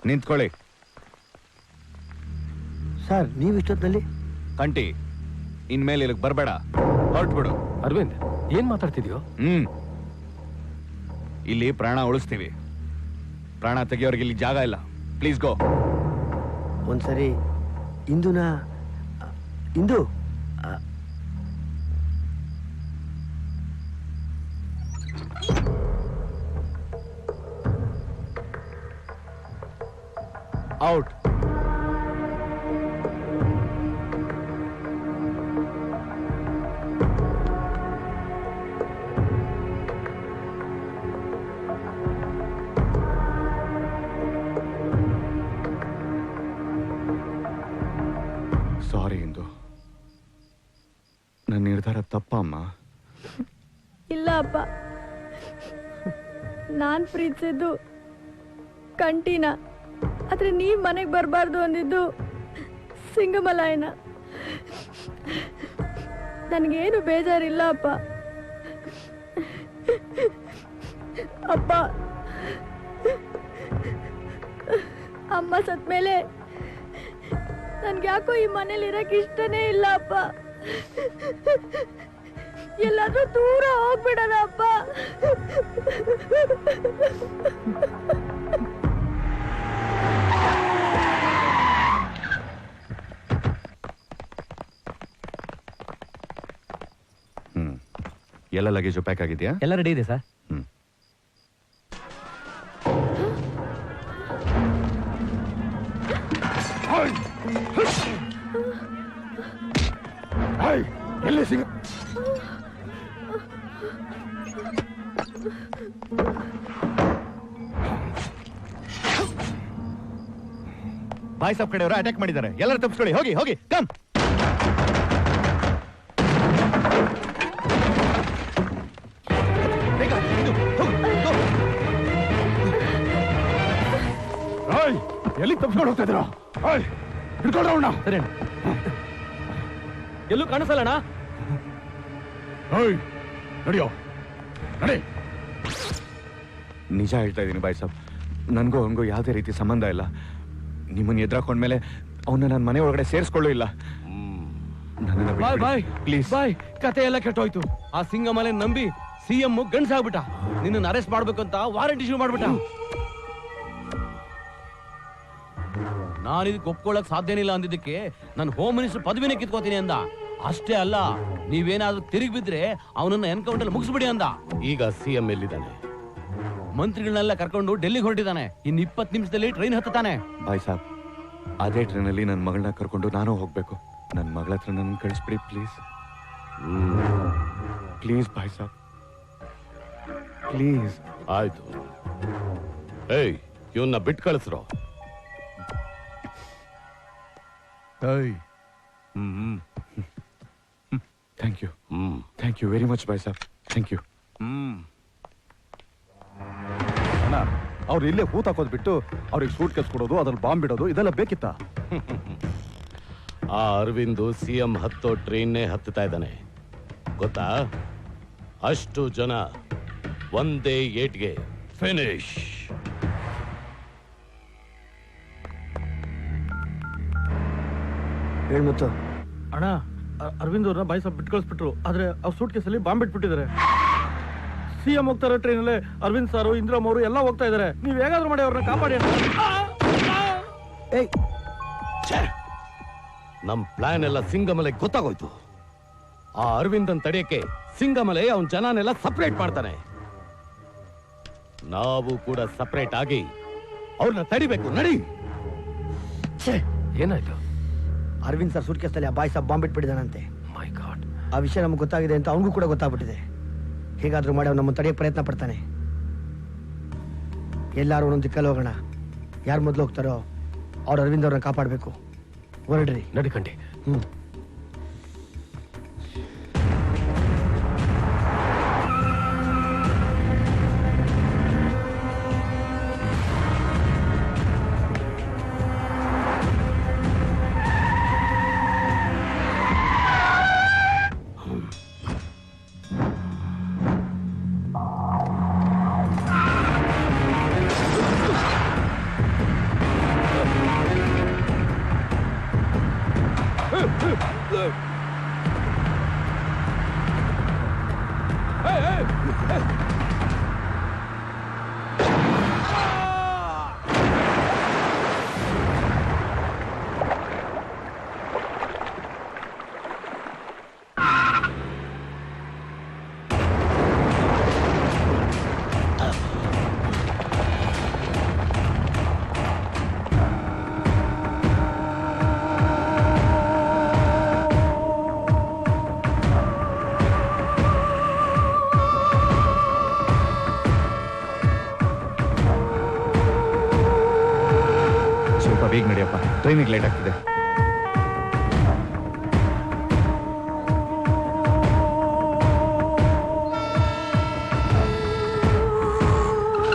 ನಿಂತ್ಕೊಳ್ಳಿ. ಸರ್ ನೀವು ಇಷ್ಟೊತ್ತಲ್ಲಿ? ಕಂಟಿ, ಇನ್ಮೇಲೆ ಇಲ್ಲಿಗೆ ಬರಬೇಡ, ಹೊರಟ್ಬಿಡು. ಅರವಿಂದ್, ಏನ್ ಮಾತಾಡ್ತಿದ್ಯೋ? ಇಲ್ಲಿ ಪ್ರಾಣ ಉಳಿಸ್ತೀವಿ, ಪ್ರಾಣ ತೆಗಿಯೋರ್ಗೆ ಇಲ್ಲಿ ಜಾಗ ಇಲ್ಲ. Please go. ಒಂದ್ಸರಿ ಇಂದು ಔಟ್. ಸಾರಿ ಇಂದು, ನನ್ನ ನಿರ್ಧಾರ ತಪ್ಪಮ್ಮ. ಇಲ್ಲ ಅಪ್ಪ, ನಾನ್ ಪ್ರೀತಿಸಿದ್ದು ಕಂಟಿನ, ಆದ್ರೆ ನೀವ್ ಮನೆಗೆ ಬರಬಾರ್ದು ಅಂದಿದ್ದು ಸಿಂಗಮಲಾಯನ. ನನಗೇನು ಬೇಜಾರಿಲ್ಲ ಅಪ್ಪ. ಅಪ್ಪ, ಅಮ್ಮ ಸತ್ಮೇಲೆ ನನ್ಗೆ ಯಾಕೋ ಈ ಮನೇಲಿ ಇರಕ್ಕೆ ಇಷ್ಟನೇ ಇಲ್ಲ ಅಪ್ಪ. ಎಲ್ಲಾದ್ರೂ ದೂರ ಹೋಗ್ಬಿಡೋಣ ಅಪ್ಪ. ಎಲ್ಲ ಲಗೇಜು ಪ್ಯಾಕ್ ಆಗಿದೆಯಾ? ಎಲ್ಲ ರೆಡಿ ಇದೆ ಸರ್. ಎಲ್ಲಿ ಸಿಗ ಬಾಯ್ ಸಾಬ್ ಕಡೆಯವರು ಅಟ್ಯಾಕ್ ಮಾಡಿದ್ದಾರೆ. ಎಲ್ಲರೂ ತಪ್ಪಿಸ್ಕೊಳ್ಳಿ, ಹೋಗಿ ಹೋಗಿ. ಕಮ್. ಎಲ್ಲಿ ತಪ್ಪಿಸ್ಕೊಂಡು ಹೋಗ್ತಾ ಇದ್ದೀರಾ? ಹಿಡ್ಕೊಂಡ್ರವಣ್ಣ. ಸರಿ, ಎಲ್ಲೂ ಕಾಣಿಸಲ್ಲಣ್ಣ. ನಡಿಯೋ, ನಡಿ. ನಿಜ ಹೇಳ್ತಾ ಇದ್ದೀನಿ ಬಾಯ್ ಸಾಬ್, ನನಗೂ ಅವನಿಗೂ ಯಾವುದೇ ರೀತಿ ಸಂಬಂಧ ಇಲ್ಲ. ನಿಮ್ಮನ್ನ ಎದುರಾಕೊಂಡ್ಮೇಲೆ ಅವನ್ನ ನನ್ನ ಮನೆ ಒಳಗಡೆ ಸೇರಿಸ್ಕೊಳ್ಳೂ ಇಲ್ಲ. ಪ್ಲೀಸ್ ಬಾಯ್, ಕತೆ ಎಲ್ಲ ಕೆಟ್ಟೋಯ್ತು. ಆ ಸಿಂಗಮಲೆ ನಂಬಿ ಸಿಎಂ ಗಂಡ್ಸಾಗ್ಬಿಟ್ಟ. ನಿನ್ನ ಅರೆಸ್ಟ್ ಮಾಡ್ಬೇಕು ಅಂತ ವಾರಂಟ್ ಇಶ್ಯೂ ಮಾಡ್ಬಿಟ್ಟ. ನಾನು ಇದಕ್ಕೆ ಒಪ್ಕೊಳ್ಳಕ್ ಸಾಧ್ಯನಿಲ್ಲ ಅಂದಿದ್ದಕ್ಕೆ ನಾನು ಹೋಮ್ ಮಿನಿಸ್ಟರ್ ಪದವಿನೇ ಕಿತ್ಕೋತೀನಿ ಅಂದ. ಅಷ್ಟೇ ಅಲ್ಲ, ನೀವೇನಾದ್ರೂ ತಿರುಗಿ ಬಿದ್ರೆ ಅವನನ್ನ ಎನ್ಕೌಂಟರ್ ಮುಗಿಸ್ಬಿಡಿ ಅಂದ. ಈಗ ಸಿಎಂ ಎಲ್ಲಿದ್ದಾನೆ? ಮಂತ್ರಿಗಳನ್ನೆಲ್ಲ ಕರ್ಕೊಂಡು ಡೆಲ್ಲಿಗೆ ಹೊರಟಿದ್ದಾನೆ. ಇನ್ನು 20 ನಿಮಿಷದಲ್ಲಿ ಟ್ರೈನ್ ಹತ್ತಾನೆ. ಬಾಯ್ ಸಾಬ್, ಅದೇ ಟ್ರೈನಲ್ಲಿ ನನ್ನ ಮಗಳನ್ನ ಕರ್ಕೊಂಡು ನಾನು ಹೋಗ್ಬೇಕು. ನನ್ನ ಮಗಳ ಹತ್ರ ನನ್ನ ಕಳಿಸ್ಬಿಡಿ ಪ್ಲೀಸ್. ಪ್ಲೀಸ್ ಬಾಯ್ ಸಾಬ್, ಪ್ಲೀಸ್. ಆಯ್ತು, ಏಯ್ ಇವನ್ನ ಬಿಟ್ಟು ಕಳಿಸ್ರೋ. Thank you, thank you very much ಬಾಯ್ ಸಾಬ್, ಥ್ಯಾಂಕ್ ಯು. ಅಣ್ಣ, ಅವ್ರು ಇಲ್ಲೇ ಹೂತ್ ಹಾಕೋದ್ ಬಿಟ್ಟು ಅವ್ರಿಗೆ ಸೂಟ್ ಕೇಸ್ ಕೊಡೋದು, ಅದ್ರಲ್ಲಿ ಬಾಂಬ್ ಬಿಡೋದು ಇದೆಲ್ಲ ಬೇಕಿತ್ತ? ಆ ಅರವಿಂದು ಸಿಎಂ ಹತ್ತೋ ಟ್ರೈನ್ನೇ ಹತ್ತುತ್ತಾ ಇದ್ದಾನೆ ಗೊತ್ತಾ? ಅಷ್ಟು ಜನ ಒಂದೇ ಏಟ್ಗೆ ಫಿನಿಶ್. ಹೇಳ್ಮತ್ತು ಅಣ್ಣ, ಅರವಿಂದ್ ಅವ್ರನ್ನ ಬಾಯ್ ಸಾಬ್ ಬಿಟ್ಟು ಕಳಿಸ್ಬಿಟ್ರು. ಆದ್ರೆ ಅವ್ರ ಸೂಟ್ ಕೇಸಲ್ಲಿ ಬಾಂಬ್ ಬಿಟ್ಬಿಟ್ಟಿದ್ದಾರೆ. ಸಿಎಂ ಹೋಗ್ತಾರ ಟ್ರೈನಲ್ಲಿ, ಅರವಿಂದ್ ಸಾರು, ಇಂದಿರಾಮ್ ಅವರು ಎಲ್ಲ ಹೋಗ್ತಾ ಇದಾರೆ. ನೀವ್ ಹೇಗಾದ್ರೂ ಮಾಡಿ ಅವ್ರನ್ನ ಕಾಪಾಡಿ. ನಮ್ ಪ್ಲಾನ್ ಎಲ್ಲ ಸಿಂಗಮಲೆ ಗೊತ್ತಾಗೋಯ್ತು. ಆ ಅರವಿಂದನ್ ತಡೆಯಕ್ಕೆ ಸಿಂಗಮಲೆ ಅವನ್ ಜನನೆಲ್ಲ ಸಪರೇಟ್ ಮಾಡ್ತಾನೆ. ನಾವು ಕೂಡ ಸಪರೇಟ್ ಆಗಿ ಅವ್ರನ್ನ ತಡಿಬೇಕು. ನಡಿ. ಏನಾಯ್ತು? ಅರವಿಂದ್ ಸರ್ ಸೂಟ್ ಕೇಸಲ್ಲಿ ಆ ಬಾಯ್ ಸಾಬ್ ಬಾಂಬ್ ಬಿಟ್ಬಿಟ್ಟಿದ್ದಾನಂತೆ. ಮೈ ಗಾಡ್, ಆ ವಿಷಯ ನಮ್ಗೆ ಗೊತ್ತಾಗಿದೆ ಅಂತ ಅವನಿಗೂ ಕೂಡ ಗೊತ್ತಾಗ್ಬಿಟ್ಟಿದೆ. ಹೇಗಾದ್ರೂ ಮಾಡಿ ಅವ್ನು ನಮ್ಮನ್ನು ತಡೆಯಕ್ಕೆ ಪ್ರಯತ್ನ ಪಡ್ತಾನೆ. ಎಲ್ಲಾರು ಒಂದೊಂದು ದಿಕ್ಕಲ್ಲಿ ಹೋಗೋಣ. ಯಾರು ಮೊದಲು ಹೋಗ್ತಾರೋ ಅವ್ರು ಅರವಿಂದ್ ಅವ್ರನ್ನ ಕಾಪಾಡಬೇಕು. ಹೊರಡ್ರಿ. ನಡಿಕಂಡಿ. ಸ್ವಲ್ಪ ಬೇಗ ನಡಿಯಪ್ಪ, ಟ್ರೈನಿಗೆ ಲೇಟ್ ಆಗ್ತಿದೆ.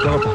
ಯಾವಪ್ಪ?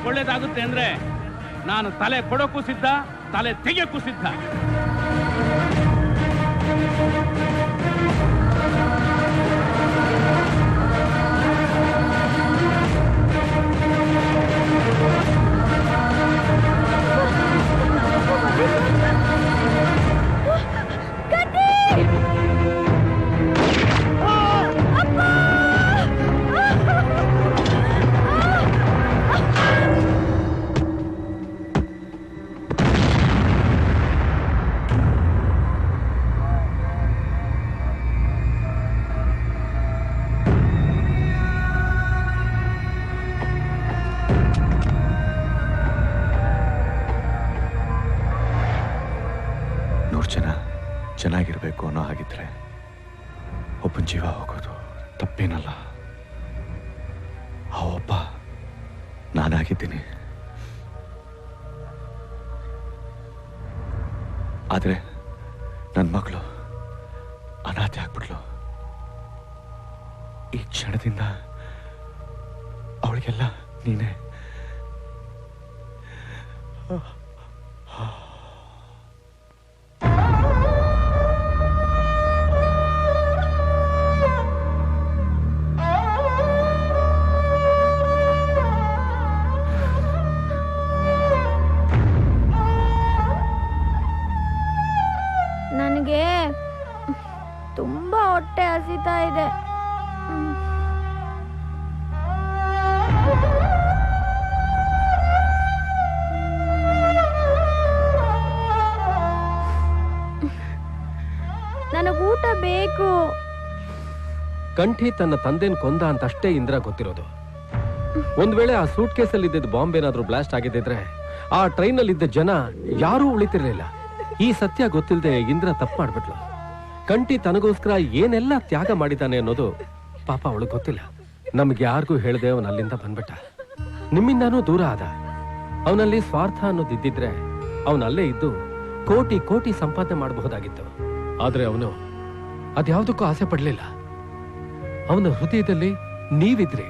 ಒಳ್ಳೇದಾಗುತ್ತೆ ಅಂದ್ರೆ ನಾನು ತಲೆ ಕೊಡೋಕ್ಕೂ ಸಿದ್ಧ, ತಲೆ ತೆಗೆಯೋಕ್ಕೂ ಸಿದ್ಧ. ಚೆನ್ನಾಗಿರ್ಬೇಕು ಅನ್ನೋ ಹಾಗಿದ್ರೆ ಒಬ್ಬನ ಜೀವ ಹೋಗೋದು ತಪ್ಪೇನಲ್ಲ. ಆ ಒಬ್ಬ ನಾನಾಗಿದ್ದೀನಿ. ಆದ್ರೆ ನನ್ನ ಮಗಳು ಅನಾಥೆ ಆಗ್ಬಿಟ್ಲು. ಈ ಕ್ಷಣದಿಂದ ಅವಳಿಗೆಲ್ಲ ನೀನೇ. ನನಗೆ ತುಂಬಾ ಹೊಟ್ಟೆ ಹಸಿತಾ ಇದೆ. ನನಗೆ ಊಟ ಬೇಕು. ಕಂಠಿ ತನ್ನ ತಂದೆನ್ ಕೊಂದ ಅಂತಷ್ಟೇ ಇಂದ್ರ ಗೊತ್ತಿರೋದು. ಒಂದ್ ವೇಳೆ ಆ ಸೂಟ್ ಕೇಸಲ್ಲಿ ಇದ್ದಿದ್ದ ಬಾಂಬ್ ಏನಾದ್ರೂ ಬ್ಲಾಸ್ಟ್ ಆಗಿದ್ದಿದ್ರೆ ಆ ಟ್ರೈನಲ್ಲಿದ್ದ ಜನ ಯಾರೂ ಉಳಿತಿರ್ಲಿಲ್ಲ. ಈ ಸತ್ಯ ಗೊತ್ತಿಲ್ಲದೆ ಇಂದ್ರ ತಪ್ಪು ಮಾಡ್ಬಿಟ್ಲು. ಕಂಠಿ ತನಗೋಸ್ಕರ ಏನೆಲ್ಲ ತ್ಯಾಗ ಮಾಡಿದ್ದಾನೆ ಅನ್ನೋದು ಪಾಪ ಅವಳಿಗೆ ಗೊತ್ತಿಲ್ಲ. ನಮ್ಗೆ ಯಾರಿಗೂ ಹೇಳ್ದೆ ಅವನ ಅಲ್ಲಿಂದ ಬಂದ್ಬಿಟ್ಟ. ನಿಮ್ಮಿಂದಾನೂ ದೂರ ಆದ. ಅವನಲ್ಲಿ ಸ್ವಾರ್ಥ ಅನ್ನೋದಿದ್ದಿದ್ರೆ ಅವನಲ್ಲೇ ಇದ್ದು ಕೋಟಿ ಕೋಟಿ ಸಂಪಾದನೆ ಮಾಡಬಹುದಾಗಿತ್ತು. ಆದ್ರೆ ಅವನು ಅದ್ಯಾವುದಕ್ಕೂ ಆಸೆ ಪಡ್ಲಿಲ್ಲ. ಅವನ ಹೃದಯದಲ್ಲಿ ನೀವಿದ್ರಿ.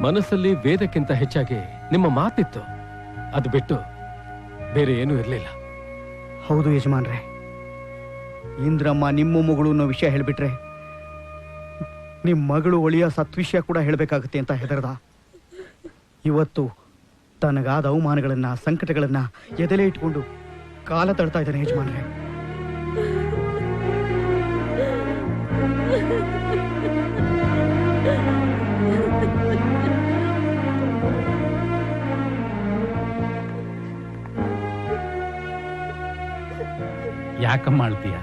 ಮನಸ್ಸಲ್ಲಿ ವೇದಕ್ಕಿಂತ ಹೆಚ್ಚಾಗಿ ನಿಮ್ಮ ಮಾತಿತ್ತು. ಅದು ಬಿಟ್ಟು ಬೇರೆ ಏನೂ ಇರಲಿಲ್ಲ. ಹೌದು ಯಜಮಾನ್ರೆ, ಇಂದ್ರಮ್ಮ ನಿಮ್ಮ ಮಗಳು ಅನ್ನೋ ವಿಷಯ ಹೇಳ್ಬಿಟ್ರೆ ನಿಮ್ಮ ಮಗಳು ಒಳಿಯ ಸತ್ವಿಷಯ ಕೂಡ ಹೇಳಬೇಕಾಗುತ್ತೆ ಅಂತ ಹೆದರ್ದ. ಇವತ್ತು ತನಗಾದ ಅವಮಾನಗಳನ್ನ ಸಂಕಟಗಳನ್ನ ಎದೆಲೆ ಇಟ್ಕೊಂಡು ಕಾಲ ತಳ್ತಾ ಇದ್ದಾನೆ ಯಜಮಾನ್ರೆ. ಯಾಕಮ್ಮ ಅಳ್ತೀಯ?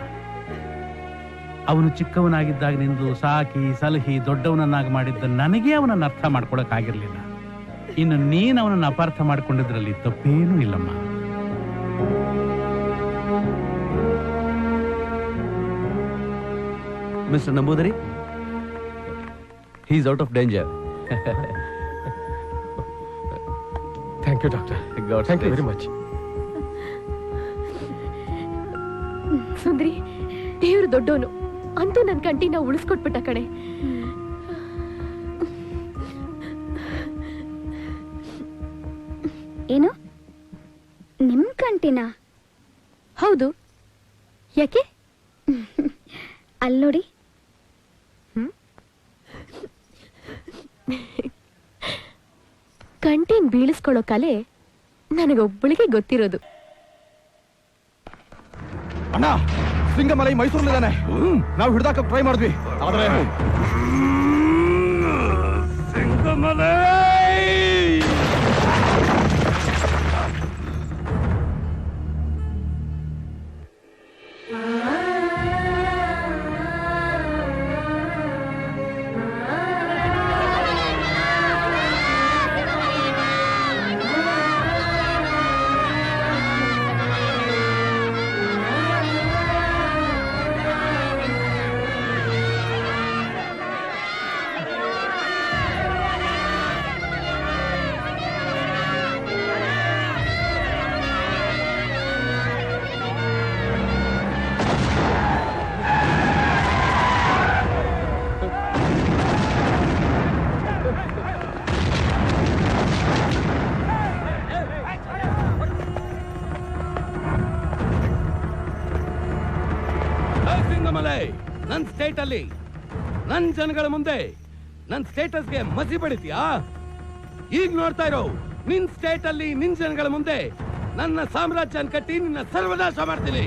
ಅವನು ಚಿಕ್ಕವನಾಗಿದ್ದಾಗ ನಿಂದು ಸಾಕಿ ಸಲಹಿ ದೊಡ್ಡವನನ್ನಾಗಿ ಮಾಡಿದ್ದ ನನಗೆ ಅವನನ್ನು ಅರ್ಥ ಮಾಡ್ಕೊಳಕ್ಕಾಗಿರ್ಲಿಲ್ಲ. ಇನ್ನು ನೀನು ಅವನನ್ನು ಅಪಾರ್ಥ ಮಾಡ್ಕೊಂಡಿದ್ರಲ್ಲಿ ತಪ್ಪೇನೂ ಇಲ್ಲಮ್ಮ. Mister Namboodiri, he is out of danger. Thank you doctor, thank you very much. ಸುಂದ್ರಿ, ದೇವ್ರು ದೊಡ್ಡವನು ಅಂತೂ ನನ್ ಕಂಟಿನ ಉಳಿಸ್ಕೊಟ್ಬಿಟ್ಟ ಕಣೆ. ಏನು ನಿಮ್ ಕಂಟಿನ? ಹೌದು, ಯಾಕೆ? ಅಲ್ಲೋಡಿ. ಕಂಟಿನ್ ಬೀಳಿಸ್ಕೊಳ್ಳೋ ಕಲೆ ನನಗೊಬ್ಬಳಿಗೆ ಗೊತ್ತಿರೋದು. ಅಣ್ಣ, ಸಿಂಗಮಲೈ ಮೈಸೂರಲ್ಲಿದ್ದಾನೆ. ನಾವು ಹಿಡ್ದಾಕ ಟ್ರೈ ಮಾಡಿದ್ವಿ, ಆದ್ರೆ ಸಿಂಗಮಲೈ ನನ್ ಸ್ಟೇಟ್ ಅಲ್ಲಿ ನನ್ ಜನಗಳ ಮುಂದೆ ನನ್ ಸ್ಟೇಟಸ್ಗೆ ಮಸಿ ಬಡಿದ್ಯಾ? ಈಗ ನೋಡ್ತಾ ಇರೋ, ನಿನ್ ಸ್ಟೇಟ್ ಅಲ್ಲಿ ನಿನ್ ಜನಗಳ ಮುಂದೆ ನನ್ನ ಸಾಮ್ರಾಜ್ಯ ಕಟ್ಟಿ ನಿನ್ನ ಸರ್ವನಾಶ ಮಾಡ್ತೀನಿ.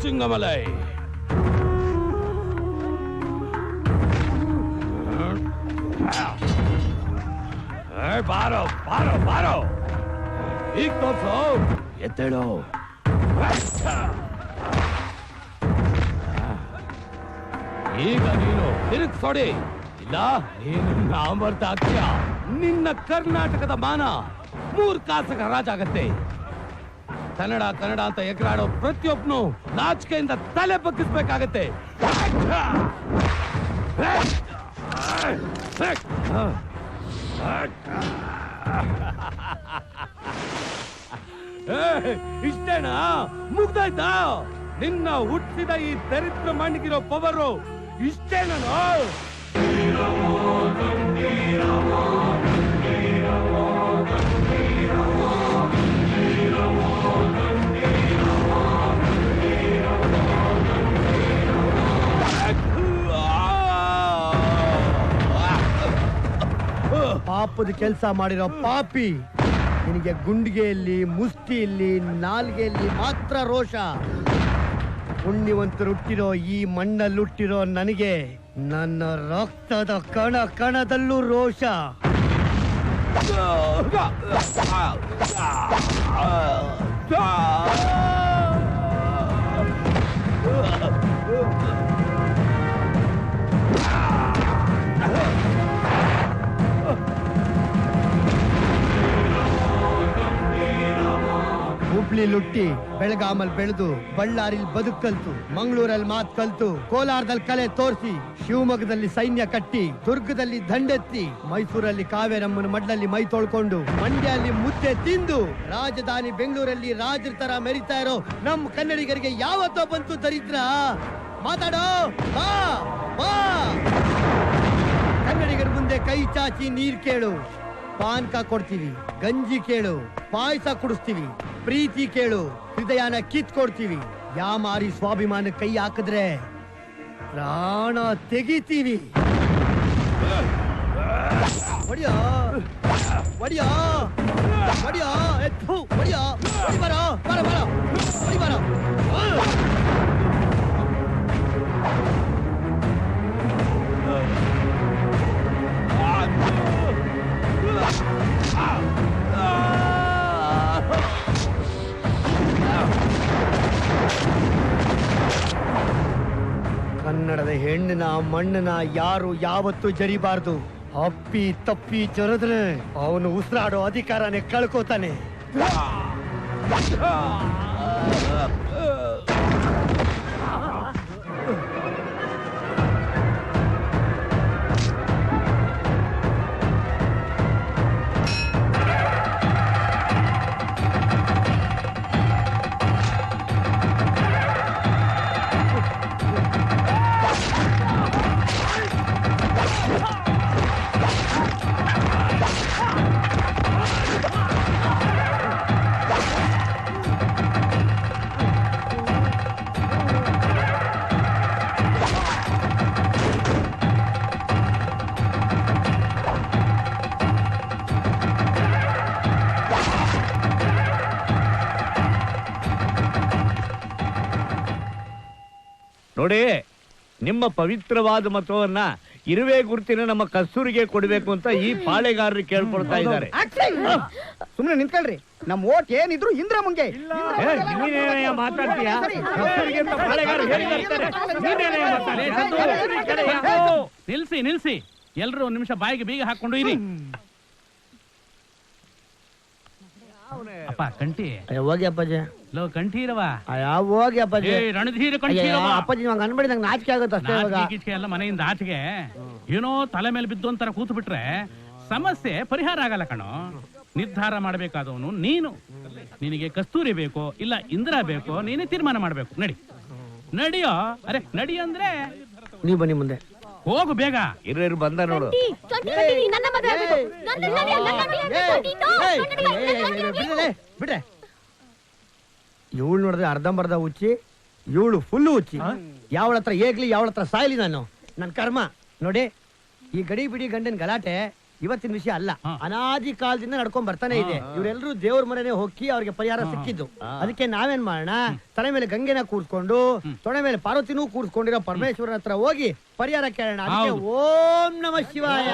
ಸಿಂಗಮಲೈ, ಬಾರೋ ಬಾರೋ ಬಾರೋ, ಈಗ ತೋರ್ಸೋ, ಎತ್ತೇಳು. ಈಗ ನೀನು ತಿರುಗಿಸೋಡಿ, ಇಲ್ಲ ನೀನು ನಾಮರ್ಥ ಆಗ್ತೀಯ. ನಿನ್ನ ಕರ್ನಾಟಕದ ಮಾನ 3 ಕಾಸಕ ರಾಜಾಗತ್ತೆ. ಕನ್ನಡ ಕನ್ನಡ ಅಂತ ಎಗರಾಡೋ ಪ್ರತಿಯೊಬ್ಬನು ನಾಚಿಕೆಯಿಂದ ತಲೆ ಬಗ್ಗಿಸ್ಬೇಕಾಗತ್ತೆ. ಇಷ್ಟೇನಾ? ಮುಗ್ದಾಯ್ತಾ? ನಿನ್ನ ಹುಟ್ಟಿದ ಈ ದರಿದ್ರ ಮಣ್ಣಿಗಿರೋ ಪವರು ಇಷ್ಟೇನೋ? ಪಾಪದ ಕೆಲಸ ಮಾಡಿರೋ ಪಾಪಿ. ನಿನಗೆ ಗುಂಡಿಗೆಯಲ್ಲಿ, ಮುಷ್ಟಿಯಲ್ಲಿ, ನಾಲ್ಗೆಯಲ್ಲಿ ಮಾತ್ರ ರೋಷ. ಪುಣ್ಯವಂತರು ಹುಟ್ಟಿರೋ ಈ ಮಣ್ಣಲ್ಲಿ ಹುಟ್ಟಿರೋ ನನಗೆ ನನ್ನ ರಕ್ತದ ಕಣ ಕಣದಲ್ಲೂ ರೋಷ. ಹುಬ್ಳಿ ಲುಟ್ಟಿ, ಬೆಳಗಾಮಲ್ಲಿ ಬೆಳೆದು, ಬಳ್ಳಾರಿಲ್ ಬದುಕು ಕಲ್ತು, ಮಂಗಳೂರಲ್ಲಿ ಮಾತ್ ಕಲ್ತು, ಕೋಲಾರದಲ್ಲಿ ಕಲೆ ತೋರಿಸಿ, ಶಿವಮೊಗ್ಗದಲ್ಲಿ ಸೈನ್ಯ ಕಟ್ಟಿ, ದುರ್ಗದಲ್ಲಿ ದಂಡೆತ್ತಿ, ಮೈಸೂರಲ್ಲಿ ಕಾವೇರಮ್ಮನ ಮಡ್ಲಲ್ಲಿ ಮೈ ತೊಳ್ಕೊಂಡು, ಮಂಡ್ಯಲ್ಲಿ ಮುದ್ದೆ ತಿಂದು, ರಾಜಧಾನಿ ಬೆಂಗಳೂರಲ್ಲಿ ರಾಜರ ತರ ಮೆರಿತಾ ಇರೋ ನಮ್ ಕನ್ನಡಿಗರಿಗೆ ಯಾವತ್ತೋ ಬಂತು ದರಿದ್ರ? ಮಾತಾಡೋ, ಬಾ ಬಾ. ಕನ್ನಡಿಗರ ಮುಂದೆ ಕೈ ಚಾಚಿ ನೀರ್ ಕೇಳು, ಪಾನ್ಕ ಕೊಡ್ತೀವಿ, ಗಂಜಿ ಕೇಳು, ಪಾಯಸ ಕುಡಿಸ್ತೀವಿ, ಪ್ರೀತಿ ಕೇಳು, ಹೃದಯನ ಕಿತ್ಕೊಡ್ತೀವಿ. ಯಾಮಾರಿ ಸ್ವಾಭಿಮಾನ ಕೈ ಹಾಕಿದ್ರೆ ಪ್ರಾಣ ತೆಗಿತೀವಿ. ಒಡಿಯೋ ಒಡಿಯೋ ಒಡಿಯೋ ಎತ್ತು ಒಡಿಯೋ, ಒಡಿ ಬರೋ, ಬರ ಬರ, ಒಡಿ ಬರೋ. ಕನ್ನಡದ ಹೆಣ್ಣನ ಮಣ್ಣನ ಯಾರು ಯಾವತ್ತೂ ಜರಿಬಾರ್ದು. ಅಪ್ಪಿ ತಪ್ಪಿ ಜರಿದ್ರೆ ಅವನು ಉಸಿರಾಡೋ ಅಧಿಕಾರನೇ ಕಳ್ಕೋತಾನೆ. ನೋಡಿ, ನಿಮ್ಮ ಪವಿತ್ರವಾದ ಮತವನ್ನ ಇರುವೆ ಗುರುತಿನ ನಮ್ಮ ಕಸ್ತೂರಿಗೆ ಕೊಡಬೇಕು ಅಂತ ಈ ಪಾಳೆಗಾರರು ಕೇಳ್ಕೊಳ್ತಾ ಇದ್ದಾರೆ. ಸುಮ್ನೆ ನಿಂತ್ಕೊಳ್ರಿ, ನಮ್ ಓಟ್ ಏನಿದ್ರು ಇಂದ್ರಮ್ಮಂಗೆ. ನೀನೇನಯ್ಯ ಮಾತಾಡ್ತೀಯ? ಕಸ್ತೂರಿಗೆ ಅಂತ ಪಾಳೆಗಾರರು ಹೇಳಿದ್ದಾರೆ. ನೀನೇನಯ್ಯ ಮಾತಾಡ್ತೀಯ? ನಿಲ್ಸಿ ನಿಲ್ಸಿ, ಎಲ್ರು ಒಂದ್ ನಿಮಿಷ ಬಾಯಿಗೆ ಬೀಗ ಹಾಕೊಂಡು ಇರಿ. ಅಪ್ಪ ಕಂಠಿ, ಹೋಗಿ ಅಪ್ಪಾಜಿ. ಲೋ ಕಂಠೀರವ, ಹೋಗಿ ಅಪ್ಪಾಜಿ. ರಣಧೀರ ಕಂಠೀರವ. ಅಪ್ಪಾಜಿ ಅನ್ಬೇಡಿ, ನಂಗೆ ನಾಚಿಕೆ ಆಗುತ್ತೆ ಅಷ್ಟೇ. ಗಿಚ್ಕೆ ಎಲ್ಲ ಮನೆಯಿಂದ ಆಚೆಗೆ ಏನೋ ತಲೆ ಮೇಲೆ ಬಿದ್ದು ಅಂತರ ಕೂತು ಬಿಟ್ರೆ ಸಮಸ್ಯೆ ಪರಿಹಾರ ಆಗಲ್ಲ ಕಣೋ. ನಿರ್ಧಾರ ಮಾಡಬೇಕಾದವನು ನೀನು. ನಿನಗೆ ಕಸ್ತೂರಿ ಬೇಕೋ ಇಲ್ಲ ಇಂದಿರಾ ಬೇಕೋ ನೀನೇ ತೀರ್ಮಾನ ಮಾಡ್ಬೇಕು. ನಡಿ ನಡಿಯೋ. ಅರೆ ನಡಿ ಅಂದ್ರೆ ನೀವು ಬನ್ನಿ ಮುಂದೆ. ಹೋಗು ಬೇಗ. ಇರು ಬಂದ ನೋಡು. ಬಿಡ್ರೆ, ಇವಳು ನೋಡಿದ್ರೆ ಅರ್ಧಂಬರ್ಧ ಹುಚ್ಚಿ, ಇವಳು ಫುಲ್ಲು ಹುಚ್ಚಿ. ಯಾವಳ ಹತ್ರ ಏಗ್ಲಿ, ಯಾವಳ ಹತ್ರ ಸಾಯ್ಲಿ ನಾನು. ನನ್ ಕರ್ಮ ನೋಡಿ. ಈ ಗಡಿ ಬಿಡಿ ಗಂಡನ್ ಗಲಾಟೆ ಇವತ್ತಿನ ವಿಷಯ ಅಲ್ಲ, ಅನಾದಿ ಕಾಲದಿಂದ ನಡ್ಕೊಂಡ್ ಬರ್ತಾನೆ ಇದೆ. ಇವರೆಲ್ಲರೂ ದೇವ್ರ ಮನೆನೆ ಹೋಗಿ ಅವ್ರಿಗೆ ಪರಿಹಾರ ಸಿಕ್ಕಿದ್ದು. ಅದಕ್ಕೆ ನಾವೇನ್ ಮಾಡೋಣ, ತಲೆ ಮೇಲೆ ಗಂಗೆನ ಕೂರ್ಸ್ಕೊಂಡು ತೊಡೆ ಮೇಲೆ ಪಾರ್ವತಿನೂ ಕೂರ್ಸ್ಕೊಂಡಿರೋ ಪರಮೇಶ್ವರನ ಹತ್ರ ಹೋಗಿ ಪರಿಹಾರ ಕೇಳೋಣ. ಅದಕ್ಕೆ ಓಂ ನಮಃ ಶಿವಾಯ.